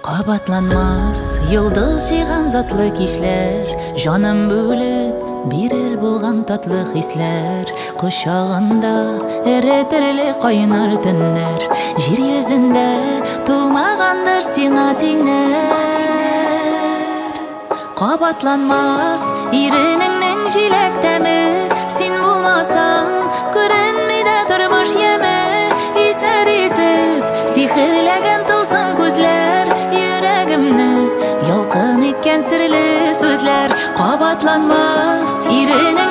Кабатланмас йылдыз җыйган затлы кичләр, җаным бүлеп бирер булган татлы хисләр. Кочагында эретерле кайнар төннәр, җир йөзендә тумагандыр сиңа тиңнәр. Кабатланмас иренеңнең җиләк тәме, син булмасаң күренми дә тормыш яме. Исәр итеп сихерләгән тылсым күзләр, йөрәгемне ялкын иткән серле сүзләр. Кабатланмас иренең